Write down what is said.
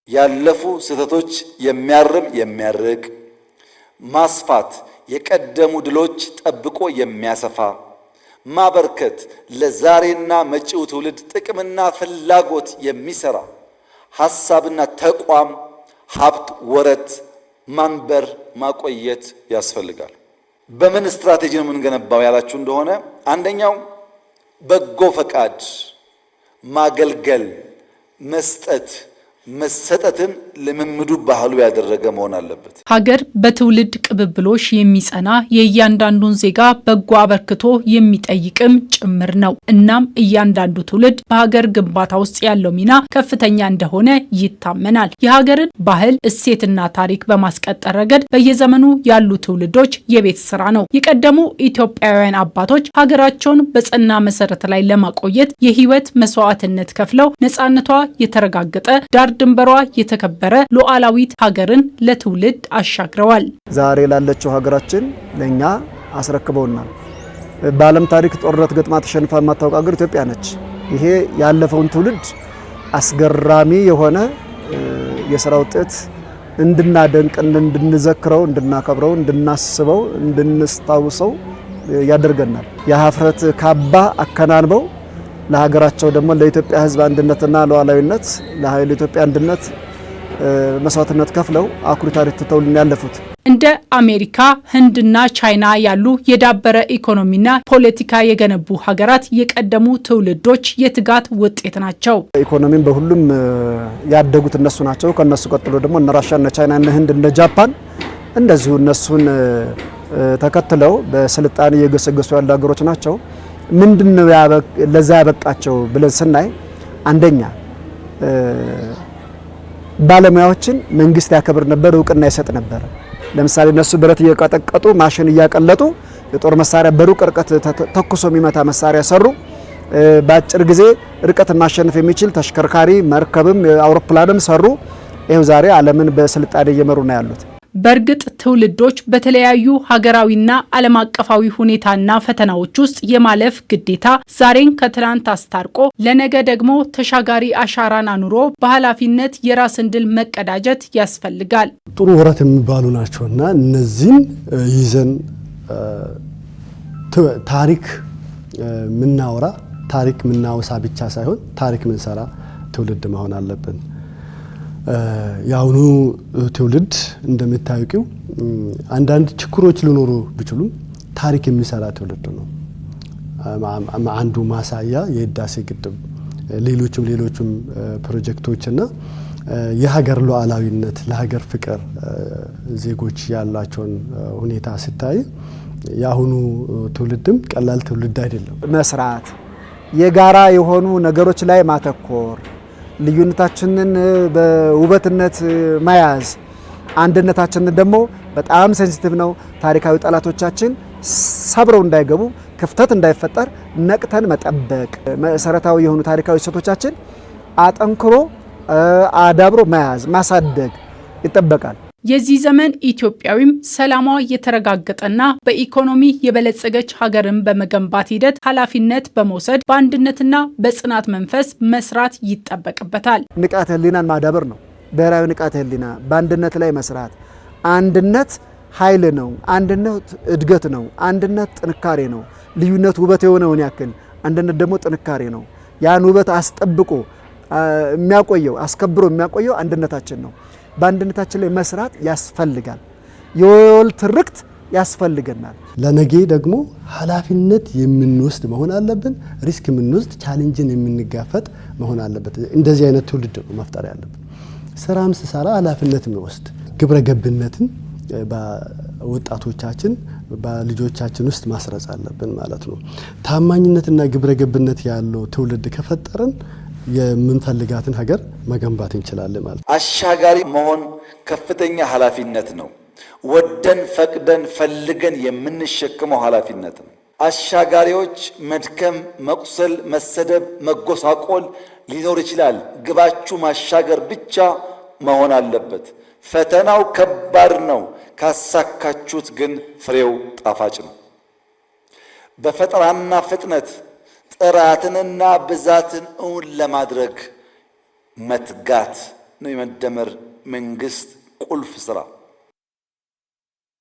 ያለፉ ስህተቶች የሚያርቅ ማስፋት የቀደሙ ድሎች ጠብቆ የሚያሰፋ ማበርከት ለዛሬና መጪው ትውልድ ጥቅምና ፍላጎት የሚሰራ ሐሳብና ተቋም ሀብት ወረት ማንበር ማቆየት ያስፈልጋል። በምን ስትራቴጂ ነው የምንገነባው ያላችሁ እንደሆነ አንደኛው በጎ ፈቃድ ማገልገል መስጠት መሰጠትን ልምምዱ ባህሉ ያደረገ መሆን አለበት። ሀገር በትውልድ ቅብብሎሽ የሚጸና የእያንዳንዱን ዜጋ በጎ አበርክቶ የሚጠይቅም ጭምር ነው። እናም እያንዳንዱ ትውልድ በሀገር ግንባታ ውስጥ ያለው ሚና ከፍተኛ እንደሆነ ይታመናል። የሀገርን ባህል እሴትና ታሪክ በማስቀጠል ረገድ በየዘመኑ ያሉ ትውልዶች የቤት ስራ ነው። የቀደሙ ኢትዮጵያውያን አባቶች ሀገራቸውን በጸና መሰረት ላይ ለማቆየት የህይወት መስዋዕትነት ከፍለው ነጻነቷ የተረጋገጠ ዳር ድንበሯ የተከበረ ሉዓላዊት ሀገርን ለትውልድ አሻግረዋል። ዛሬ ላለችው ሀገራችን ለኛ አስረክበውናል። በዓለም ታሪክ ጦርነት ገጥማ ተሸንፋ የማታውቅ ሀገር ኢትዮጵያ ነች። ይሄ ያለፈውን ትውልድ አስገራሚ የሆነ የሥራ ውጤት እንድናደንቅ፣ እንድንዘክረው፣ እንድናከብረው፣ እንድናስበው፣ እንድንስታውሰው ያደርገናል። የሀፍረት ካባ አከናንበው ለሀገራቸው ደግሞ ለኢትዮጵያ ሕዝብ አንድነትና ሉዓላዊነት ለኃይል ኢትዮጵያ አንድነት መስዋዕትነት ከፍለው አኩሪ ታሪክ ትተውልን ያለፉት እንደ አሜሪካ፣ ህንድና ቻይና ያሉ የዳበረ ኢኮኖሚና ፖለቲካ የገነቡ ሀገራት የቀደሙ ትውልዶች የትጋት ውጤት ናቸው። ኢኮኖሚን በሁሉም ያደጉት እነሱ ናቸው። ከነሱ ቀጥሎ ደግሞ እነ ራሻ፣ እነ ቻይና፣ እነ ህንድ፣ እነ ጃፓን እንደዚሁ እነሱን ተከትለው በስልጣኔ እየገሰገሱ ያሉ ሀገሮች ናቸው። ምንድነው ለዛ ያበቃቸው ብለን ስናይ አንደኛ ባለሙያዎችን መንግስት ያከብር ነበር፣ እውቅና ይሰጥ ነበር። ለምሳሌ እነሱ ብረት እየቀጠቀጡ ማሽን እያቀለጡ የጦር መሳሪያ በሩቅ ርቀት ተኩሶ የሚመታ መሳሪያ ሰሩ። በአጭር ጊዜ ርቀትን ማሸነፍ የሚችል ተሽከርካሪ መርከብም አውሮፕላንም ሰሩ። ይሄው ዛሬ ዓለምን በስልጣኔ እየመሩ ነው ያሉት። በእርግጥ ትውልዶች በተለያዩ ሀገራዊና ዓለም አቀፋዊ ሁኔታና ፈተናዎች ውስጥ የማለፍ ግዴታ ዛሬን ከትናንት አስታርቆ ለነገ ደግሞ ተሻጋሪ አሻራን አኑሮ በኃላፊነት የራስን ድል መቀዳጀት ያስፈልጋል። ጥሩ ወራት የሚባሉ ናቸውና እነዚህን ይዘን ታሪክ ምናወራ ታሪክ ምናወሳ ብቻ ሳይሆን ታሪክ ምንሰራ ትውልድ መሆን አለብን። ያውኑ ትውልድ እንደምታውቂው አንዳንድ ችግሮች ሊኖሩ ቢችሉም ታሪክ የሚሰራ ትውልድ ነው። አንዱ ማሳያ የህዳሴ ግድብ ሌሎችም ፕሮጀክቶችና የሀገር ሉዓላዊነት ለሀገር ፍቅር ዜጎች ያላቸውን ሁኔታ ስታይ ያሁኑ ትውልድም ቀላል ትውልድ አይደለም። መስራት የጋራ የሆኑ ነገሮች ላይ ማተኮር ልዩነታችንን በውበትነት መያዝ አንድነታችንን ደግሞ በጣም ሴንሲቲቭ ነው። ታሪካዊ ጠላቶቻችን ሰብረው እንዳይገቡ ክፍተት እንዳይፈጠር ነቅተን መጠበቅ መሰረታዊ የሆኑ ታሪካዊ እሴቶቻችን አጠንክሮ አዳብሮ መያዝ ማሳደግ ይጠበቃል። የዚህ ዘመን ኢትዮጵያዊም ሰላሟ የተረጋገጠና በኢኮኖሚ የበለጸገች ሀገርን በመገንባት ሂደት ኃላፊነት በመውሰድ በአንድነትና በጽናት መንፈስ መስራት ይጠበቅበታል። ንቃተ ህሊናን ማዳበር ነው። ብሔራዊ ንቃተ ህሊና በአንድነት ላይ መስራት። አንድነት ኃይል ነው። አንድነት እድገት ነው። አንድነት ጥንካሬ ነው። ልዩነት ውበት የሆነውን ያክል አንድነት ደግሞ ጥንካሬ ነው። ያን ውበት አስጠብቆ የሚያቆየው አስከብሮ የሚያቆየው አንድነታችን ነው። በአንድነታችን ላይ መስራት ያስፈልጋል። የወል ትርክት ያስፈልገናል። ለነገ ደግሞ ኃላፊነት የምንወስድ መሆን አለብን። ሪስክ የምንወስድ ቻሌንጅን የምንጋፈጥ መሆን አለበት። እንደዚህ አይነት ትውልድ ነው መፍጠር ያለብን። ስራም ስሰራ ኃላፊነት የሚወስድ ግብረ ገብነትን በወጣቶቻችን በልጆቻችን ውስጥ ማስረጽ አለብን ማለት ነው። ታማኝነትና ግብረ ገብነት ያለው ትውልድ ከፈጠርን የምንፈልጋትን ሀገር መገንባት እንችላለን ማለት ነው። አሻጋሪ መሆን ከፍተኛ ኃላፊነት ነው። ወደን ፈቅደን ፈልገን የምንሸከመው ኃላፊነት ነው። አሻጋሪዎች መድከም፣ መቁሰል፣ መሰደብ፣ መጎሳቆል ሊኖር ይችላል። ግባችሁ ማሻገር ብቻ መሆን አለበት። ፈተናው ከባድ ነው። ካሳካችሁት ግን ፍሬው ጣፋጭ ነው። በፈጠራና ፍጥነት ጥራትንና ብዛትን እውን ለማድረግ መትጋት ነው የመደመር መንግስት ቁልፍ ስራ።